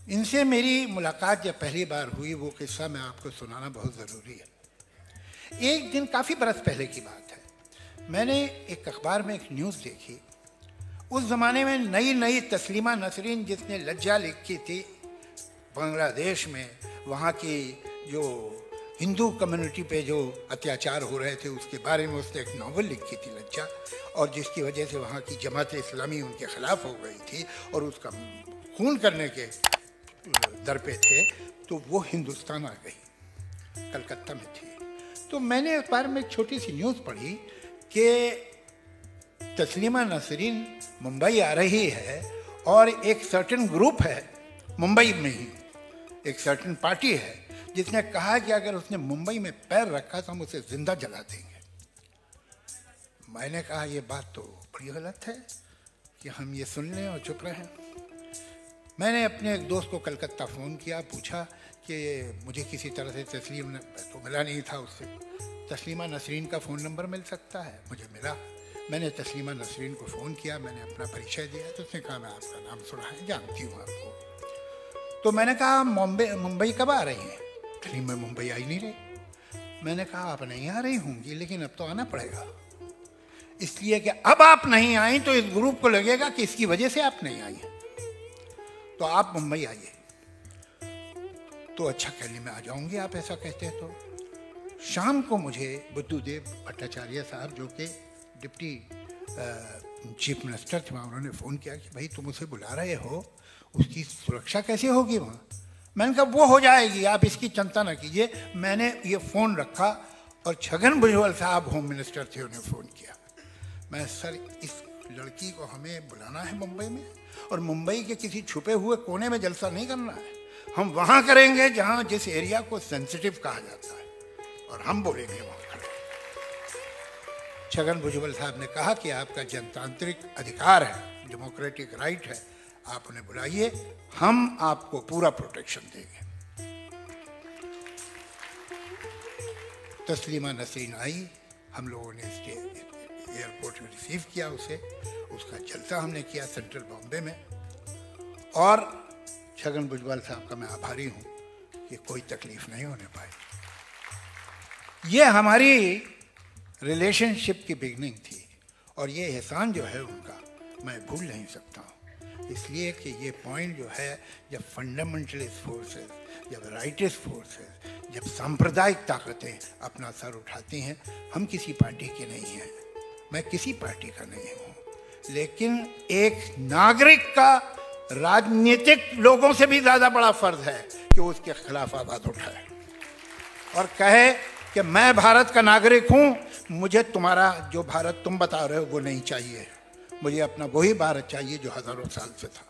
इनसे मेरी मुलाकात जब पहली बार हुई, वो किस्सा मैं आपको सुनाना बहुत ज़रूरी है। एक दिन काफ़ी बरस पहले की बात है, मैंने एक अखबार में एक न्यूज़ देखी। उस ज़माने में नई नई तस्लीमा नसरीन, जिसने लज्जा लिखी थी बांग्लादेश में, वहाँ की जो हिंदू कम्युनिटी पे जो अत्याचार हो रहे थे उसके बारे में उसने एक नावल लिखी थी लज्जा, और जिसकी वजह से वहाँ की जमात इस्लामी उनके ख़िलाफ़ हो गई थी और उसका खून करने के दर पे थे। तो वो हिंदुस्तान आ गई, कलकत्ता में थी। तो मैंने अखबार में एक छोटी सी न्यूज़ पढ़ी कि तस्लीमा नसरीन मुंबई आ रही है और एक सर्टेन ग्रुप है मुंबई में ही, एक सर्टेन पार्टी है जिसने कहा कि अगर उसने मुंबई में पैर रखा तो हम उसे जिंदा जला देंगे। मैंने कहा ये बात तो बड़ी गलत है कि हम ये सुन लें और चुप रहें। मैंने अपने एक दोस्त को कलकत्ता फ़ोन किया, पूछा कि मुझे किसी तरह से तस्लीम तो मिला नहीं था उससे, तस्लीमा नसरीन का फ़ोन नंबर मिल सकता है? मुझे मिला। मैंने तस्लीमा नसरीन को फ़ोन किया, मैंने अपना परिचय दिया तो उसने कहा मैं आपका नाम सुना है, जानती हूँ आपको। तो मैंने कहा मुंबई कब आ रही हैं? तस्लीम मैं मुंबई आई नहीं रही। मैंने कहा आप नहीं आ रही होंगी, लेकिन अब तो आना पड़ेगा, इसलिए कि अब आप नहीं आई तो इस ग्रुप को लगेगा कि इसकी वजह से आप नहीं आई हैं, तो आप मुंबई आइए। तो अच्छा कहने में आ जाऊंगी आप ऐसा कहते हैं तो। शाम को मुझे बुद्धदेव भट्टाचार्य साहब, जो कि डिप्टी चीफ मिनिस्टर थे वहाँ, उन्होंने फ़ोन किया कि भाई तुम उसे बुला रहे हो, उसकी सुरक्षा कैसे होगी वहाँ? मैंने कहा वो हो जाएगी, आप इसकी चिंता ना कीजिए। मैंने ये फ़ोन रखा और छगन भुजबल साहब होम मिनिस्टर थे, उन्हें फ़ोन किया। मैं सर इस लड़की को हमें बुलाना है मुंबई में, और मुंबई के किसी छुपे हुए कोने में जलसा नहीं करना है, हम वहाँ करेंगे जहाँ जिस एरिया को सेंसिटिव कहा जाता है, और हम बोलेंगे वहाँ करें। छगन भुजबल साहब ने कहा कि आपका जनतांत्रिक अधिकार है, डेमोक्रेटिक राइट है, आप उन्हें बुलाइए, हम आपको पूरा प्रोटेक्शन देंगे। तस्लीमा नसरीन आई, हम लोगों ने एयरपोर्ट में रिसीव किया उसे, उसका जलसा हमने किया सेंट्रल बॉम्बे में। और छगन भुजबल साहब का मैं आभारी हूँ कि कोई तकलीफ नहीं होने पाई। ये हमारी रिलेशनशिप की बिगनिंग थी, और ये एहसान जो है उनका मैं भूल नहीं सकता हूँ, इसलिए कि ये पॉइंट जो है, जब फंडामेंटलिस्ट फोर्सेस, जब राइटिस्ट फोर्सेस, जब सांप्रदायिक ताकतें अपना सर उठाती हैं, हम किसी पार्टी के नहीं हैं, मैं किसी पार्टी का नहीं हूँ, लेकिन एक नागरिक का राजनीतिक लोगों से भी ज़्यादा बड़ा फर्ज है कि उसके खिलाफ आवाज़ उठाए और कहे कि मैं भारत का नागरिक हूँ, मुझे तुम्हारा जो भारत तुम बता रहे हो वो नहीं चाहिए, मुझे अपना वही भारत चाहिए जो हज़ारों साल से था।